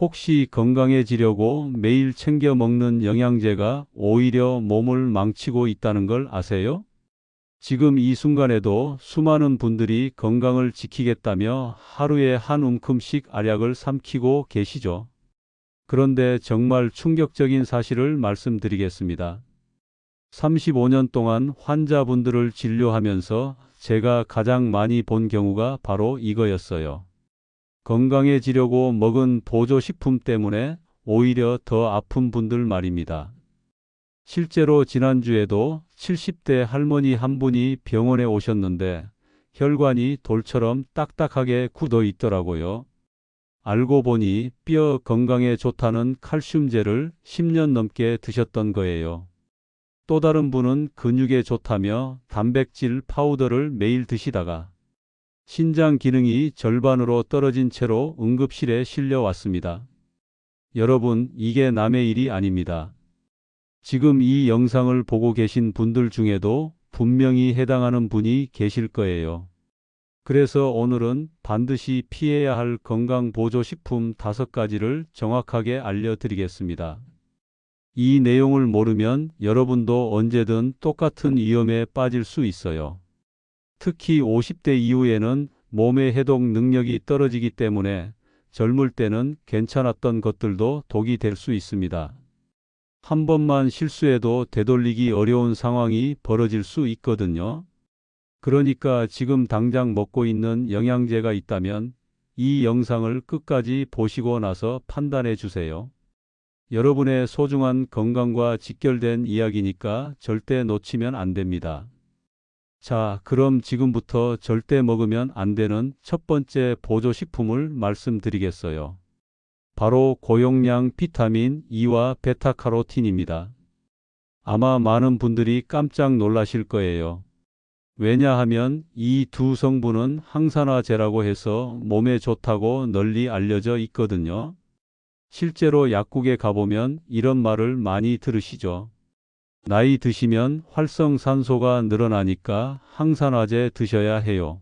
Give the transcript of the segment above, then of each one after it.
혹시 건강해지려고 매일 챙겨 먹는 영양제가 오히려 몸을 망치고 있다는 걸 아세요? 지금 이 순간에도 수많은 분들이 건강을 지키겠다며 하루에 한 움큼씩 알약을 삼키고 계시죠. 그런데 정말 충격적인 사실을 말씀드리겠습니다. 35년 동안 환자분들을 진료하면서 제가 가장 많이 본 경우가 바로 이거였어요. 건강해지려고 먹은 보조식품 때문에 오히려 더 아픈 분들 말입니다. 실제로 지난주에도 70대 할머니 한 분이 병원에 오셨는데 혈관이 돌처럼 딱딱하게 굳어 있더라고요. 알고 보니 뼈 건강에 좋다는 칼슘제를 10년 넘게 드셨던 거예요. 또 다른 분은 근육에 좋다며 단백질 파우더를 매일 드시다가 신장 기능이 절반으로 떨어진 채로 응급실에 실려왔습니다. 여러분, 이게 남의 일이 아닙니다. 지금 이 영상을 보고 계신 분들 중에도 분명히 해당하는 분이 계실 거예요. 그래서 오늘은 반드시 피해야 할 건강보조식품 5가지를 정확하게 알려드리겠습니다. 이 내용을 모르면 여러분도 언제든 똑같은 위험에 빠질 수 있어요. 특히 50대 이후에는 몸의 해독 능력이 떨어지기 때문에 젊을 때는 괜찮았던 것들도 독이 될 수 있습니다. 한 번만 실수해도 되돌리기 어려운 상황이 벌어질 수 있거든요. 그러니까 지금 당장 먹고 있는 영양제가 있다면 이 영상을 끝까지 보시고 나서 판단해 주세요. 여러분의 소중한 건강과 직결된 이야기니까 절대 놓치면 안 됩니다. 자, 그럼 지금부터 절대 먹으면 안 되는 첫 번째 보조식품을 말씀드리겠어요. 바로 고용량 비타민 E와 베타카로틴입니다. 아마 많은 분들이 깜짝 놀라실 거예요. 왜냐하면 이 두 성분은 항산화제라고 해서 몸에 좋다고 널리 알려져 있거든요. 실제로 약국에 가보면 이런 말을 많이 들으시죠. 나이 드시면 활성산소가 늘어나니까 항산화제 드셔야 해요.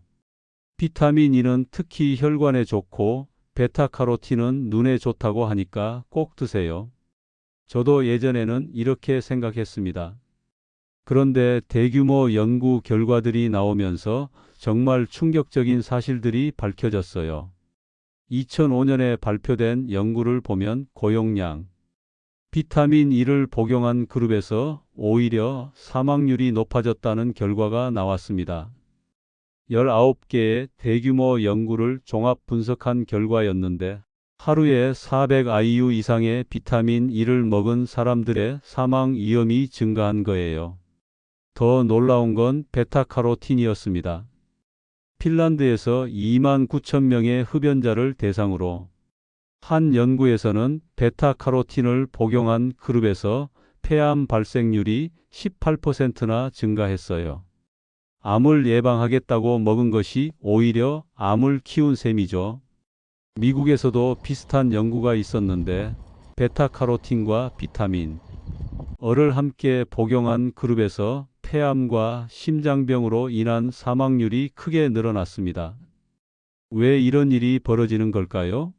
비타민 E는 특히 혈관에 좋고 베타카로틴은 눈에 좋다고 하니까 꼭 드세요. 저도 예전에는 이렇게 생각했습니다. 그런데 대규모 연구 결과들이 나오면서 정말 충격적인 사실들이 밝혀졌어요. 2005년에 발표된 연구를 보면 고용량 비타민 E를 복용한 그룹에서 오히려 사망률이 높아졌다는 결과가 나왔습니다. 19개의 대규모 연구를 종합 분석한 결과였는데 하루에 400 IU 이상의 비타민 E를 먹은 사람들의 사망 위험이 증가한 거예요. 더 놀라운 건 베타카로틴이었습니다. 핀란드에서 2만 9천 명의 흡연자를 대상으로 한 연구에서는 베타카로틴을 복용한 그룹에서 폐암 발생률이 18%나 증가했어요. 암을 예방하겠다고 먹은 것이 오히려 암을 키운 셈이죠. 미국에서도 비슷한 연구가 있었는데 베타카로틴과 비타민 E를 함께 복용한 그룹에서 폐암과 심장병으로 인한 사망률이 크게 늘어났습니다. 왜 이런 일이 벌어지는 걸까요?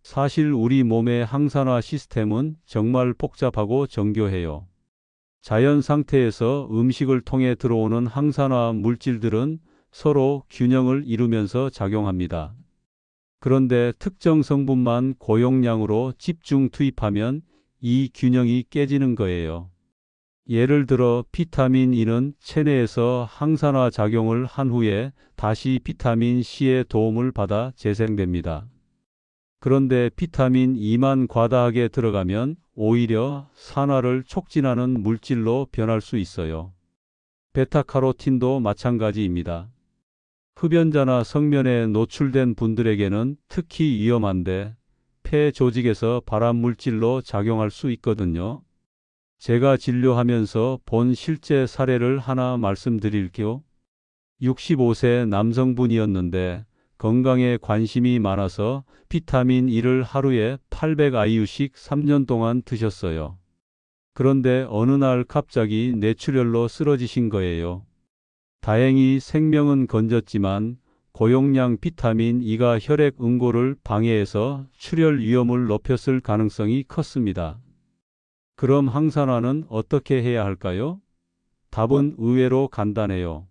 사실 우리 몸의 항산화 시스템은 정말 복잡하고 정교해요. 자연 상태에서 음식을 통해 들어오는 항산화 물질들은 서로 균형을 이루면서 작용합니다. 그런데 특정 성분만 고용량으로 집중 투입하면 이 균형이 깨지는 거예요. 예를 들어 비타민 E는 체내에서 항산화 작용을 한 후에 다시 비타민 C의 도움을 받아 재생됩니다. 그런데 비타민 E만 과다하게 들어가면 오히려 산화를 촉진하는 물질로 변할 수 있어요. 베타카로틴도 마찬가지입니다. 흡연자나 성면에 노출된 분들에게는 특히 위험한데 폐 조직에서 발암 물질로 작용할 수 있거든요. 제가 진료하면서 본 실제 사례를 하나 말씀드릴게요. 65세 남성분이었는데 건강에 관심이 많아서 비타민 E를 하루에 800 IU씩 3년 동안 드셨어요. 그런데 어느 날 갑자기 뇌출혈로 쓰러지신 거예요. 다행히 생명은 건졌지만 고용량 비타민 E가 혈액 응고를 방해해서 출혈 위험을 높였을 가능성이 컸습니다. 그럼 항산화는 어떻게 해야 할까요? 답은 의외로 간단해요.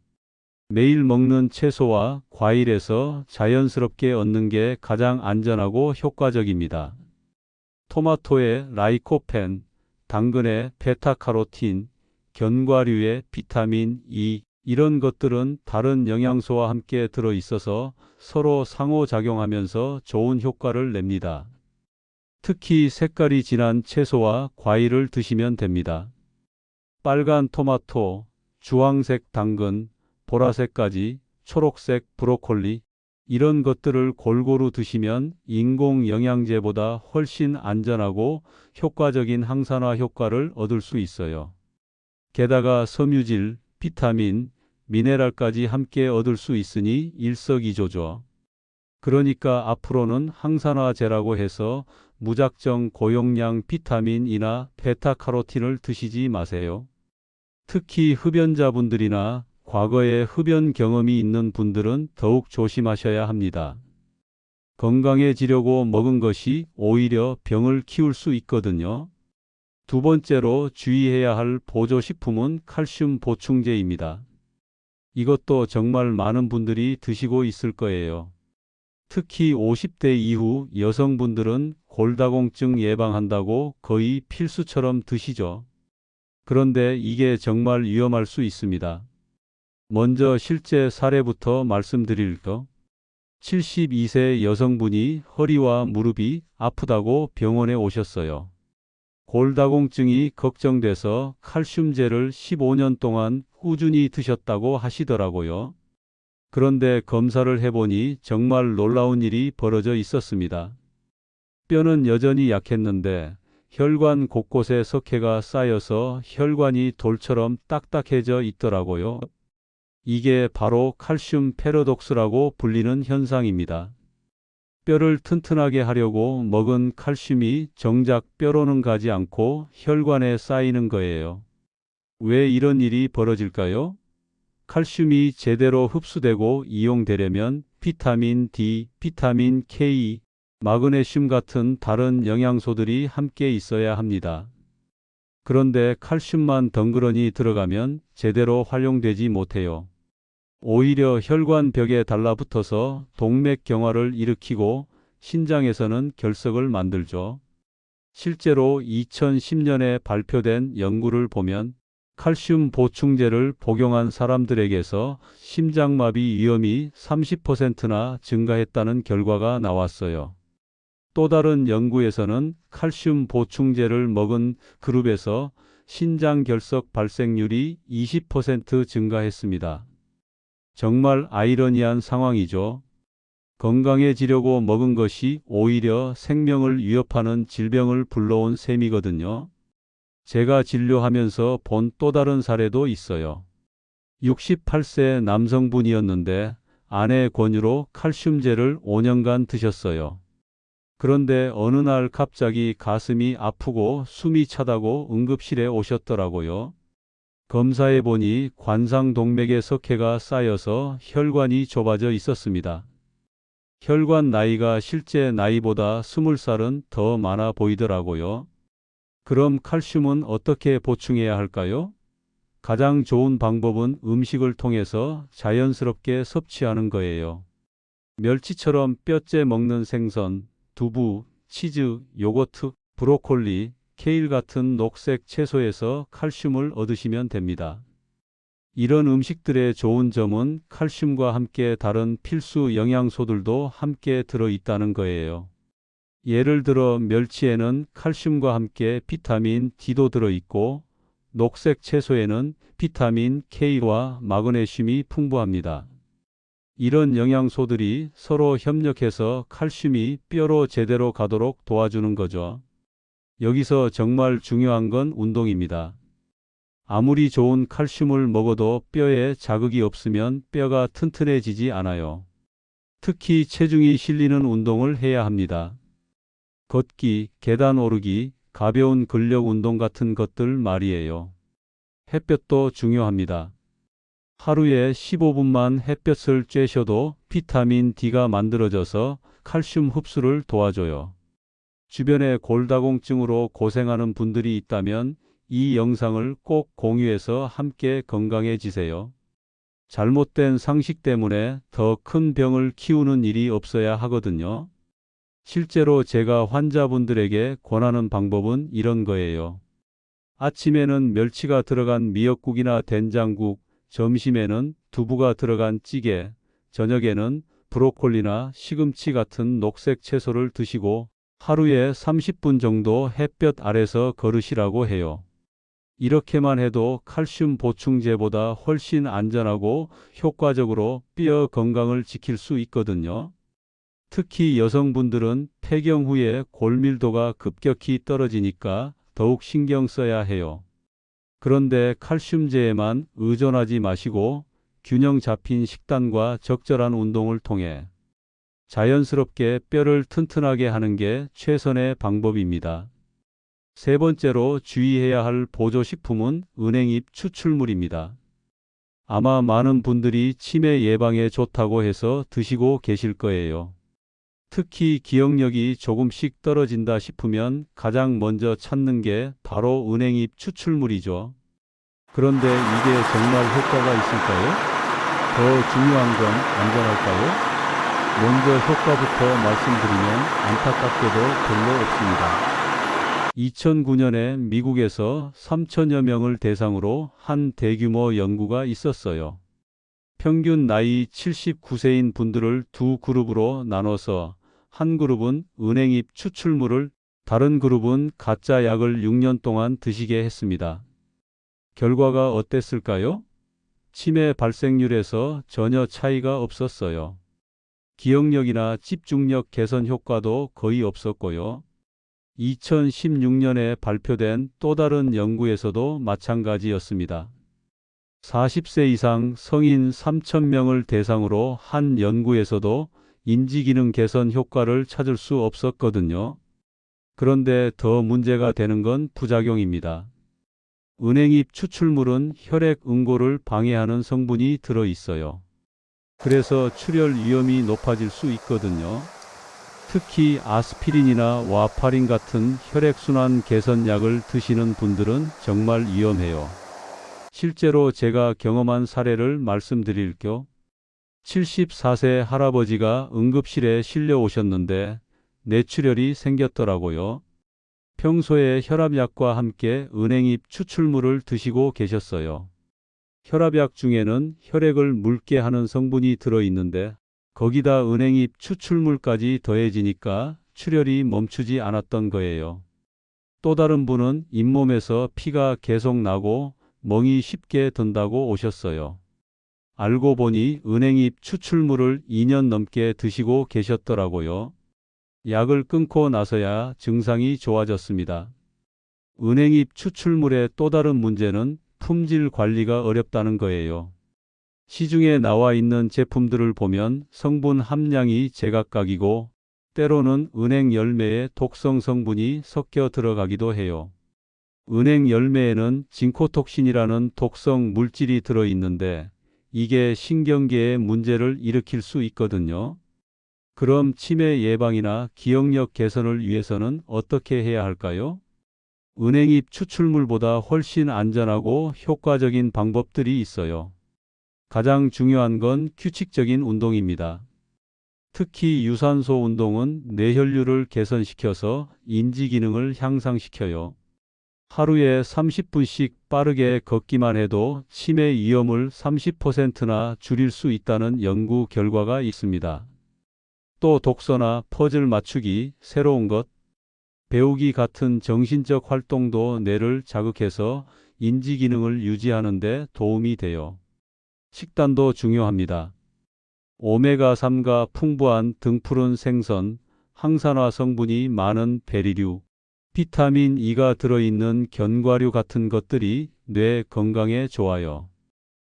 매일 먹는 채소와 과일에서 자연스럽게 얻는 게 가장 안전하고 효과적입니다. 토마토의 라이코펜, 당근의 베타카로틴, 견과류의 비타민 E, 이런 것들은 다른 영양소와 함께 들어 있어서 서로 상호작용하면서 좋은 효과를 냅니다. 특히 색깔이 진한 채소와 과일을 드시면 됩니다. 빨간 토마토, 주황색 당근, 보라색 가지, 초록색 브로콜리, 이런 것들을 골고루 드시면 인공 영양제보다 훨씬 안전하고 효과적인 항산화 효과를 얻을 수 있어요. 게다가 섬유질, 비타민, 미네랄까지 함께 얻을 수 있으니 일석이조죠. 그러니까 앞으로는 항산화제라고 해서 무작정 고용량 비타민이나 베타카로틴을 드시지 마세요. 특히 흡연자분들이나 과거에 흡연 경험이 있는 분들은 더욱 조심하셔야 합니다. 건강해지려고 먹은 것이 오히려 병을 키울 수 있거든요. 두 번째로 주의해야 할 보조식품은 칼슘 보충제입니다. 이것도 정말 많은 분들이 드시고 있을 거예요. 특히 50대 이후 여성분들은 골다공증 예방한다고 거의 필수처럼 드시죠. 그런데 이게 정말 위험할 수 있습니다. 먼저 실제 사례부터 말씀드릴게요. 72세 여성분이 허리와 무릎이 아프다고 병원에 오셨어요. 골다공증이 걱정돼서 칼슘제를 15년 동안 꾸준히 드셨다고 하시더라고요. 그런데 검사를 해보니 정말 놀라운 일이 벌어져 있었습니다. 뼈는 여전히 약했는데 혈관 곳곳에 석회가 쌓여서 혈관이 돌처럼 딱딱해져 있더라고요. 이게 바로 칼슘 패러독스라고 불리는 현상입니다. 뼈를 튼튼하게 하려고 먹은 칼슘이 정작 뼈로는 가지 않고 혈관에 쌓이는 거예요. 왜 이런 일이 벌어질까요? 칼슘이 제대로 흡수되고 이용되려면 비타민 D, 비타민 K, 마그네슘 같은 다른 영양소들이 함께 있어야 합니다. 그런데 칼슘만 덩그러니 들어가면 제대로 활용되지 못해요. 오히려 혈관 벽에 달라붙어서 동맥경화를 일으키고 신장에서는 결석을 만들죠. 실제로 2010년에 발표된 연구를 보면 칼슘 보충제를 복용한 사람들에게서 심장마비 위험이 30%나 증가했다는 결과가 나왔어요. 또 다른 연구에서는 칼슘 보충제를 먹은 그룹에서 신장결석 발생률이 20% 증가했습니다. 정말 아이러니한 상황이죠. 건강해지려고 먹은 것이 오히려 생명을 위협하는 질병을 불러온 셈이거든요. 제가 진료하면서 본 또 다른 사례도 있어요. 68세 남성분이었는데 아내 권유로 칼슘제를 5년간 드셨어요. 그런데 어느 날 갑자기 가슴이 아프고 숨이 차다고 응급실에 오셨더라고요. 검사해 보니 관상동맥에 석회가 쌓여서 혈관이 좁아져 있었습니다. 혈관 나이가 실제 나이보다 20살은 더 많아 보이더라고요. 그럼 칼슘은 어떻게 보충해야 할까요? 가장 좋은 방법은 음식을 통해서 자연스럽게 섭취하는 거예요. 멸치처럼 뼈째 먹는 생선, 두부, 치즈, 요거트, 브로콜리, 케일 같은 녹색 채소에서 칼슘을 얻으시면 됩니다. 이런 음식들의 좋은 점은 칼슘과 함께 다른 필수 영양소들도 함께 들어있다는 거예요. 예를 들어 멸치에는 칼슘과 함께 비타민 D도 들어있고 녹색 채소에는 비타민 K와 마그네슘이 풍부합니다. 이런 영양소들이 서로 협력해서 칼슘이 뼈로 제대로 가도록 도와주는 거죠. 여기서 정말 중요한 건 운동입니다. 아무리 좋은 칼슘을 먹어도 뼈에 자극이 없으면 뼈가 튼튼해지지 않아요. 특히 체중이 실리는 운동을 해야 합니다. 걷기, 계단 오르기, 가벼운 근력 운동 같은 것들 말이에요. 햇볕도 중요합니다. 하루에 15분만 햇볕을 쬐셔도 비타민 D가 만들어져서 칼슘 흡수를 도와줘요. 주변에 골다공증으로 고생하는 분들이 있다면 이 영상을 꼭 공유해서 함께 건강해지세요. 잘못된 상식 때문에 더 큰 병을 키우는 일이 없어야 하거든요. 실제로 제가 환자분들에게 권하는 방법은 이런 거예요. 아침에는 멸치가 들어간 미역국이나 된장국, 점심에는 두부가 들어간 찌개, 저녁에는 브로콜리나 시금치 같은 녹색 채소를 드시고 하루에 30분 정도 햇볕 아래서 걸으시라고 해요. 이렇게만 해도 칼슘 보충제보다 훨씬 안전하고 효과적으로 뼈 건강을 지킬 수 있거든요. 특히 여성분들은 폐경 후에 골밀도가 급격히 떨어지니까 더욱 신경 써야 해요. 그런데 칼슘제에만 의존하지 마시고 균형 잡힌 식단과 적절한 운동을 통해 자연스럽게 뼈를 튼튼하게 하는 게 최선의 방법입니다. 세 번째로 주의해야 할 보조식품은 은행잎 추출물입니다. 아마 많은 분들이 치매 예방에 좋다고 해서 드시고 계실 거예요. 특히 기억력이 조금씩 떨어진다 싶으면 가장 먼저 찾는 게 바로 은행잎 추출물이죠. 그런데 이게 정말 효과가 있을까요? 더 중요한 건 안전할까요? 먼저 효과부터 말씀드리면 안타깝게도 별로 없습니다. 2009년에 미국에서 3천여 명을 대상으로 한 대규모 연구가 있었어요. 평균 나이 79세인 분들을 두 그룹으로 나눠서 한 그룹은 은행잎 추출물을, 다른 그룹은 가짜 약을 6년 동안 드시게 했습니다. 결과가 어땠을까요? 치매 발생률에서 전혀 차이가 없었어요. 기억력이나 집중력 개선 효과도 거의 없었고요. 2016년에 발표된 또 다른 연구에서도 마찬가지였습니다. 40세 이상 성인 3,000명을 대상으로 한 연구에서도 인지기능 개선 효과를 찾을 수 없었거든요. 그런데 더 문제가 되는 건 부작용입니다. 은행잎 추출물은 혈액 응고를 방해하는 성분이 들어 있어요. 그래서 출혈 위험이 높아질 수 있거든요. 특히 아스피린이나 와파린 같은 혈액순환 개선약을 드시는 분들은 정말 위험해요. 실제로 제가 경험한 사례를 말씀드릴게요. 74세 할아버지가 응급실에 실려 오셨는데 뇌출혈이 생겼더라고요. 평소에 혈압약과 함께 은행잎 추출물을 드시고 계셨어요. 혈압약 중에는 혈액을 묽게 하는 성분이 들어있는데 거기다 은행잎 추출물까지 더해지니까 출혈이 멈추지 않았던 거예요. 또 다른 분은 잇몸에서 피가 계속 나고 멍이 쉽게 든다고 오셨어요. 알고 보니 은행잎 추출물을 2년 넘게 드시고 계셨더라고요. 약을 끊고 나서야 증상이 좋아졌습니다. 은행잎 추출물의 또 다른 문제는 품질 관리가 어렵다는 거예요. 시중에 나와 있는 제품들을 보면 성분 함량이 제각각이고 때로는 은행 열매에 독성 성분이 섞여 들어가기도 해요. 은행 열매에는 징코톡신이라는 독성 물질이 들어 있는데 이게 신경계에 문제를 일으킬 수 있거든요. 그럼 치매 예방이나 기억력 개선을 위해서는 어떻게 해야 할까요? 은행잎 추출물보다 훨씬 안전하고 효과적인 방법들이 있어요. 가장 중요한 건 규칙적인 운동입니다. 특히 유산소 운동은 뇌혈류를 개선시켜서 인지 기능을 향상시켜요. 하루에 30분씩 빠르게 걷기만 해도 치매 위험을 30%나 줄일 수 있다는 연구 결과가 있습니다. 또 독서나 퍼즐 맞추기, 새로운 것, 배우기 같은 정신적 활동도 뇌를 자극해서 인지 기능을 유지하는 데 도움이 돼요. 식단도 중요합니다. 오메가3가 풍부한 등푸른 생선, 항산화 성분이 많은 베리류, 비타민 E가 들어있는 견과류 같은 것들이 뇌 건강에 좋아요.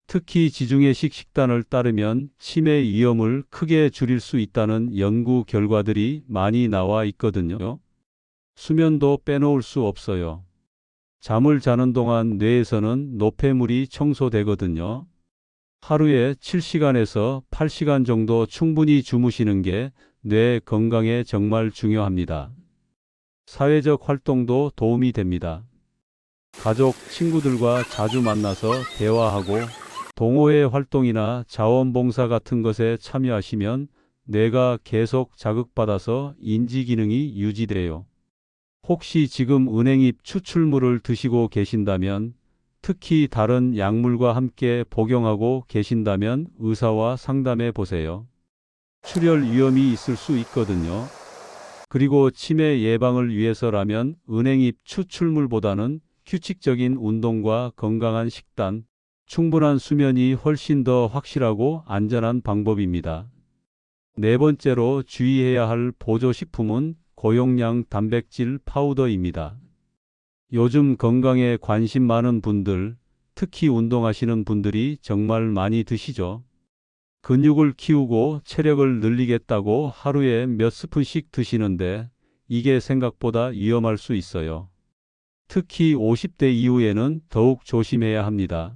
특히 지중해식 식단을 따르면 치매 위험을 크게 줄일 수 있다는 연구 결과들이 많이 나와 있거든요. 수면도 빼놓을 수 없어요. 잠을 자는 동안 뇌에서는 노폐물이 청소되거든요. 하루에 7시간에서 8시간 정도 충분히 주무시는 게 뇌 건강에 정말 중요합니다. 사회적 활동도 도움이 됩니다. 가족, 친구들과 자주 만나서 대화하고 동호회 활동이나 자원봉사 같은 것에 참여하시면 뇌가 계속 자극받아서 인지 기능이 유지돼요. 혹시 지금 은행잎 추출물을 드시고 계신다면, 특히 다른 약물과 함께 복용하고 계신다면 의사와 상담해 보세요. 출혈 위험이 있을 수 있거든요. 그리고 치매 예방을 위해서라면 은행잎 추출물보다는 규칙적인 운동과 건강한 식단, 충분한 수면이 훨씬 더 확실하고 안전한 방법입니다. 네 번째로 주의해야 할 보조식품은 고용량 단백질 파우더입니다. 요즘 건강에 관심 많은 분들, 특히 운동하시는 분들이 정말 많이 드시죠. 근육을 키우고 체력을 늘리겠다고 하루에 몇 스푼씩 드시는데 이게 생각보다 위험할 수 있어요. 특히 50대 이후에는 더욱 조심해야 합니다.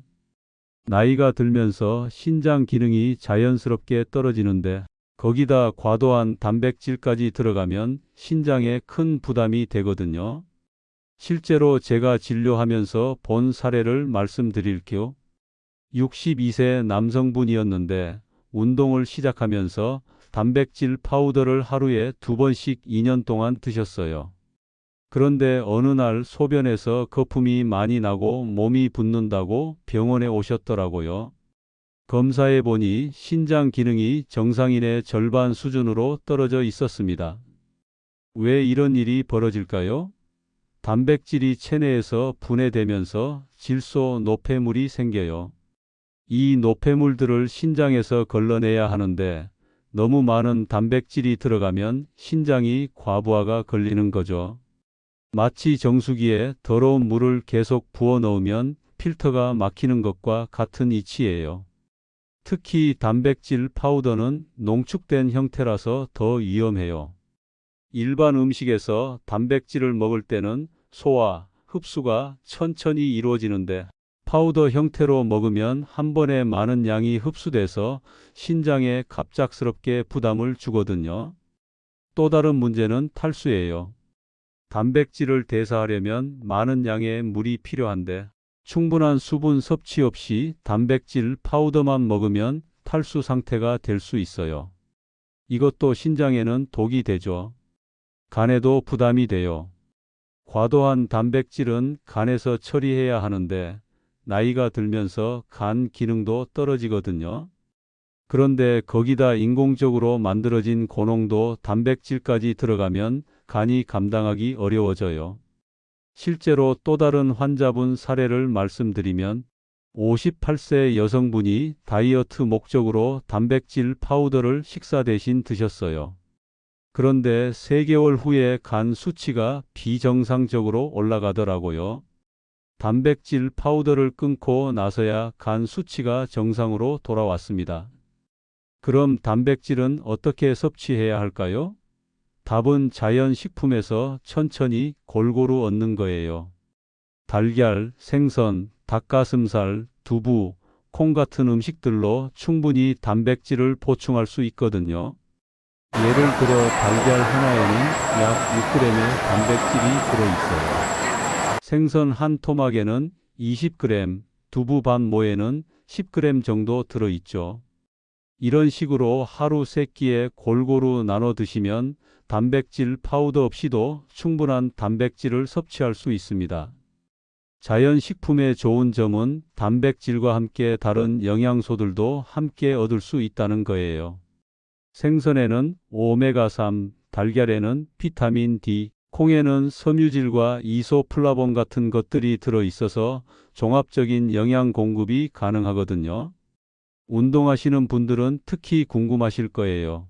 나이가 들면서 신장 기능이 자연스럽게 떨어지는데 거기다 과도한 단백질까지 들어가면 신장에 큰 부담이 되거든요. 실제로 제가 진료하면서 본 사례를 말씀드릴게요. 62세 남성분이었는데 운동을 시작하면서 단백질 파우더를 하루에 2번씩 2년 동안 드셨어요. 그런데 어느 날 소변에서 거품이 많이 나고 몸이 붓는다고 병원에 오셨더라고요. 검사해 보니 신장 기능이 정상인의 절반 수준으로 떨어져 있었습니다. 왜 이런 일이 벌어질까요? 단백질이 체내에서 분해되면서 질소 노폐물이 생겨요. 이 노폐물들을 신장에서 걸러내야 하는데 너무 많은 단백질이 들어가면 신장이 과부하가 걸리는 거죠. 마치 정수기에 더러운 물을 계속 부어 넣으면 필터가 막히는 것과 같은 이치예요. 특히 단백질 파우더는 농축된 형태라서 더 위험해요. 일반 음식에서 단백질을 먹을 때는 소화, 흡수가 천천히 이루어지는데 파우더 형태로 먹으면 한 번에 많은 양이 흡수돼서 신장에 갑작스럽게 부담을 주거든요. 또 다른 문제는 탈수예요. 단백질을 대사하려면 많은 양의 물이 필요한데 충분한 수분 섭취 없이 단백질 파우더만 먹으면 탈수 상태가 될 수 있어요. 이것도 신장에는 독이 되죠. 간에도 부담이 돼요. 과도한 단백질은 간에서 처리해야 하는데 나이가 들면서 간 기능도 떨어지거든요. 그런데 거기다 인공적으로 만들어진 고농도 단백질까지 들어가면 간이 감당하기 어려워져요. 실제로 또 다른 환자분 사례를 말씀드리면 58세 여성분이 다이어트 목적으로 단백질 파우더를 식사 대신 드셨어요. 그런데 3개월 후에 간 수치가 비정상적으로 올라가더라고요. 단백질 파우더를 끊고 나서야 간 수치가 정상으로 돌아왔습니다. 그럼 단백질은 어떻게 섭취해야 할까요? 답은 자연식품에서 천천히 골고루 얻는 거예요. 달걀, 생선, 닭가슴살, 두부, 콩 같은 음식들로 충분히 단백질을 보충할 수 있거든요. 예를 들어 달걀 하나에는 약 6g의 단백질이 들어있어요. 생선 한 토막에는 20g, 두부 반 모에는 10g 정도 들어있죠. 이런 식으로 하루 3끼에 골고루 나눠 드시면 단백질 파우더 없이도 충분한 단백질을 섭취할 수 있습니다. 자연식품의 좋은 점은 단백질과 함께 다른 영양소들도 함께 얻을 수 있다는 거예요. 생선에는 오메가3, 달걀에는 비타민 D, 콩에는 섬유질과 이소플라본 같은 것들이 들어있어서 종합적인 영양 공급이 가능하거든요. 운동하시는 분들은 특히 궁금하실 거예요.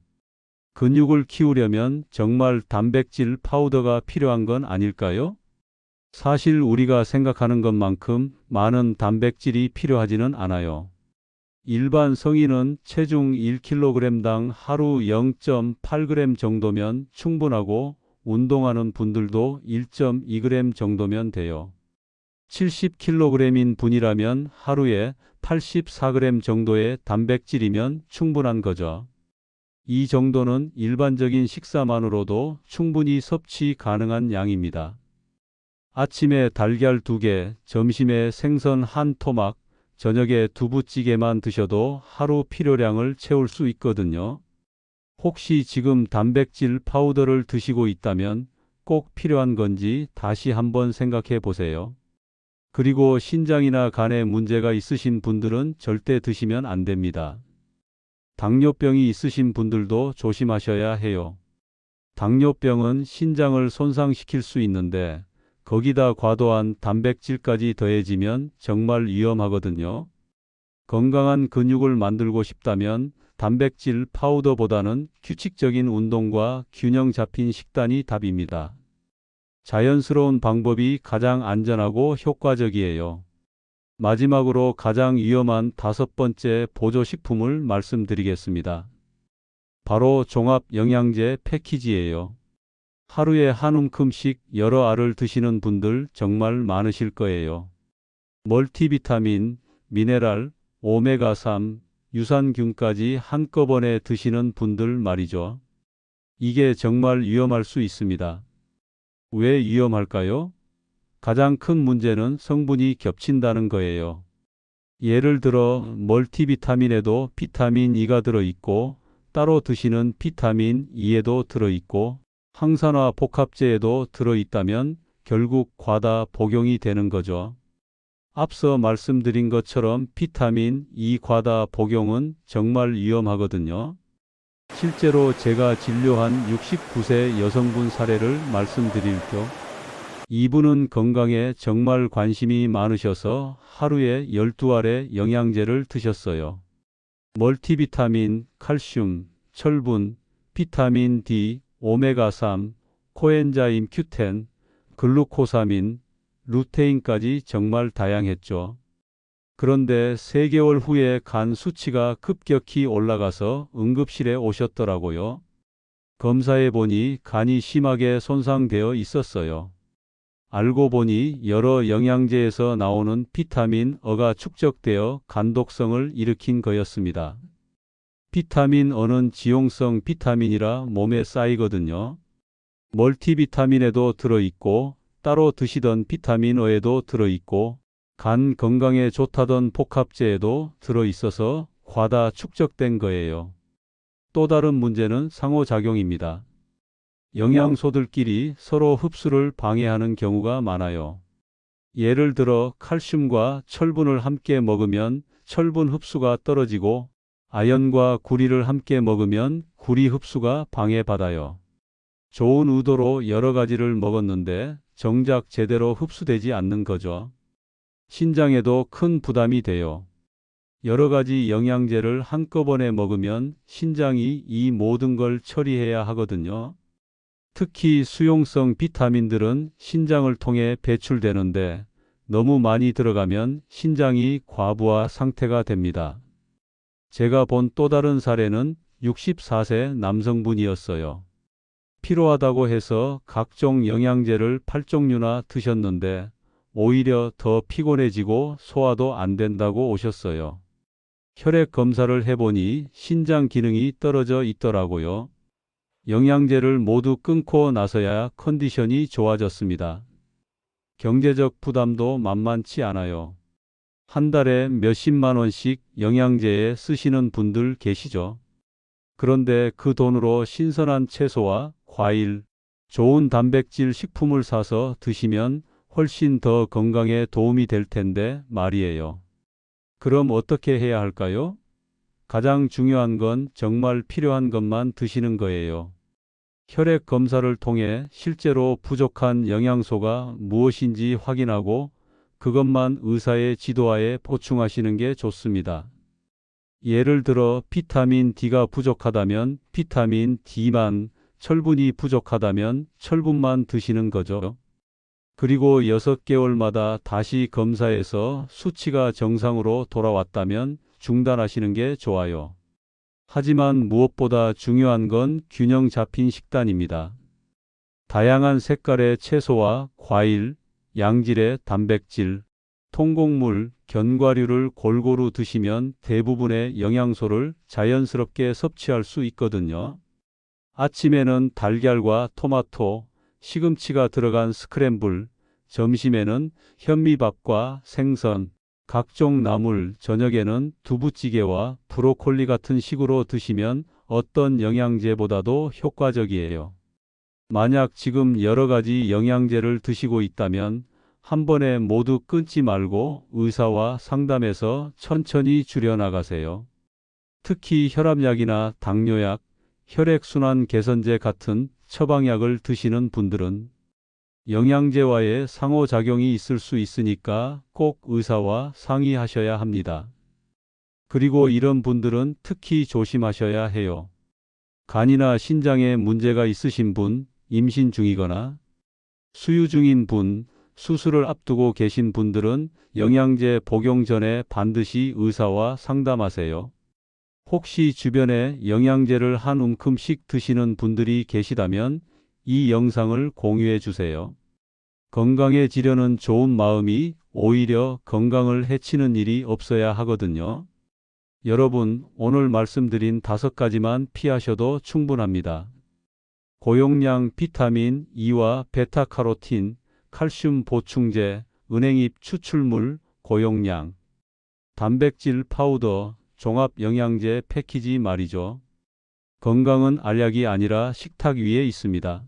근육을 키우려면 정말 단백질 파우더가 필요한 건 아닐까요? 사실 우리가 생각하는 것만큼 많은 단백질이 필요하지는 않아요. 일반 성인은 체중 1kg당 하루 0.8g 정도면 충분하고 운동하는 분들도 1.2g 정도면 돼요. 70kg인 분이라면 하루에 84g 정도의 단백질이면 충분한 거죠. 이 정도는 일반적인 식사만으로도 충분히 섭취 가능한 양입니다. 아침에 달걀 2개, 점심에 생선 한 토막, 저녁에 두부찌개만 드셔도 하루 필요량을 채울 수 있거든요. 혹시 지금 단백질 파우더를 드시고 있다면 꼭 필요한 건지 다시 한번 생각해 보세요. 그리고 신장이나 간에 문제가 있으신 분들은 절대 드시면 안 됩니다. 당뇨병이 있으신 분들도 조심하셔야 해요. 당뇨병은 신장을 손상시킬 수 있는데 거기다 과도한 단백질까지 더해지면 정말 위험하거든요. 건강한 근육을 만들고 싶다면 단백질 파우더보다는 규칙적인 운동과 균형 잡힌 식단이 답입니다. 자연스러운 방법이 가장 안전하고 효과적이에요. 마지막으로 가장 위험한 5번째 보조식품을 말씀드리겠습니다. 바로 종합 영양제 패키지예요. 하루에 한 움큼씩 여러 알을 드시는 분들 정말 많으실 거예요. 멀티비타민, 미네랄, 오메가3, 유산균까지 한꺼번에 드시는 분들 말이죠. 이게 정말 위험할 수 있습니다. 왜 위험할까요? 가장 큰 문제는 성분이 겹친다는 거예요. 예를 들어 멀티비타민에도 비타민 E가 들어있고 따로 드시는 비타민 E에도 들어있고 항산화 복합제에도 들어있다면 결국 과다 복용이 되는 거죠. 앞서 말씀드린 것처럼 비타민 E 과다 복용은 정말 위험하거든요. 실제로 제가 진료한 69세 여성분 사례를 말씀드릴게요. 이분은 건강에 정말 관심이 많으셔서 하루에 12알의 영양제를 드셨어요. 멀티비타민, 칼슘, 철분, 비타민 D, 오메가3, 코엔자임 Q10, 글루코사민, 루테인까지 정말 다양했죠. 그런데 3개월 후에 간 수치가 급격히 올라가서 응급실에 오셨더라고요. 검사해 보니 간이 심하게 손상되어 있었어요. 알고 보니 여러 영양제에서 나오는 비타민 E가 축적되어 간독성을 일으킨 거였습니다. 비타민 E는 지용성 비타민이라 몸에 쌓이거든요. 멀티비타민에도 들어있고 따로 드시던 비타민 E에도 들어있고 간 건강에 좋다던 복합제에도 들어있어서 과다 축적된 거예요. 또 다른 문제는 상호작용입니다. 영양소들끼리 서로 흡수를 방해하는 경우가 많아요. 예를 들어 칼슘과 철분을 함께 먹으면 철분 흡수가 떨어지고 아연과 구리를 함께 먹으면 구리 흡수가 방해받아요. 좋은 의도로 여러 가지를 먹었는데 정작 제대로 흡수되지 않는 거죠. 신장에도 큰 부담이 돼요. 여러 가지 영양제를 한꺼번에 먹으면 신장이 이 모든 걸 처리해야 하거든요. 특히 수용성 비타민들은 신장을 통해 배출되는데 너무 많이 들어가면 신장이 과부하 상태가 됩니다. 제가 본 또 다른 사례는 64세 남성분이었어요. 필요하다고 해서 각종 영양제를 8종류나 드셨는데 오히려 더 피곤해지고 소화도 안 된다고 오셨어요. 혈액 검사를 해보니 신장 기능이 떨어져 있더라고요. 영양제를 모두 끊고 나서야 컨디션이 좋아졌습니다. 경제적 부담도 만만치 않아요. 한 달에 몇십만 원씩 영양제에 쓰시는 분들 계시죠. 그런데 그 돈으로 신선한 채소와 과일, 좋은 단백질 식품을 사서 드시면 훨씬 더 건강에 도움이 될 텐데 말이에요. 그럼 어떻게 해야 할까요? 가장 중요한 건 정말 필요한 것만 드시는 거예요. 혈액 검사를 통해 실제로 부족한 영양소가 무엇인지 확인하고 그것만 의사의 지도하에 보충하시는 게 좋습니다. 예를 들어 비타민 D가 부족하다면 비타민 D만, 철분이 부족하다면 철분만 드시는 거죠. 그리고 6개월마다 다시 검사해서 수치가 정상으로 돌아왔다면 중단하시는 게 좋아요. 하지만 무엇보다 중요한 건 균형 잡힌 식단입니다. 다양한 색깔의 채소와 과일, 양질의 단백질, 통곡물, 견과류를 골고루 드시면 대부분의 영양소를 자연스럽게 섭취할 수 있거든요. 아침에는 달걀과 토마토, 시금치가 들어간 스크램블, 점심에는 현미밥과 생선, 각종 나물, 저녁에는 두부찌개와 브로콜리 같은 식으로 드시면 어떤 영양제보다도 효과적이에요. 만약 지금 여러 가지 영양제를 드시고 있다면 한 번에 모두 끊지 말고 의사와 상담해서 천천히 줄여나가세요. 특히 혈압약이나 당뇨약, 혈액순환 개선제 같은 처방약을 드시는 분들은 영양제와의 상호작용이 있을 수 있으니까 꼭 의사와 상의하셔야 합니다. 그리고 이런 분들은 특히 조심하셔야 해요. 간이나 신장에 문제가 있으신 분, 임신 중이거나 수유 중인 분, 수술을 앞두고 계신 분들은 영양제 복용 전에 반드시 의사와 상담하세요. 혹시 주변에 영양제를 한 움큼씩 드시는 분들이 계시다면 이 영상을 공유해 주세요. 건강해지려는 좋은 마음이 오히려 건강을 해치는 일이 없어야 하거든요. 여러분, 오늘 말씀드린 5가지만 피하셔도 충분합니다. 고용량 비타민 E와 베타카로틴, 칼슘 보충제, 은행잎 추출물, 고용량, 단백질 파우더, 종합 영양제 패키지 말이죠. 건강은 알약이 아니라 식탁 위에 있습니다.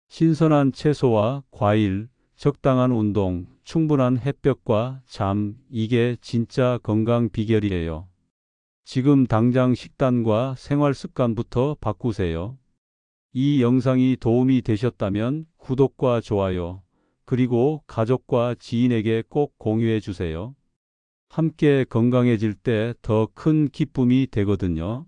신선한 채소와 과일, 적당한 운동, 충분한 햇볕과 잠, 이게 진짜 건강 비결이에요. 지금 당장 식단과 생활 습관부터 바꾸세요. 이 영상이 도움이 되셨다면 구독과 좋아요, 그리고 가족과 지인에게 꼭 공유해 주세요. 함께 건강해질 때 더 큰 기쁨이 되거든요.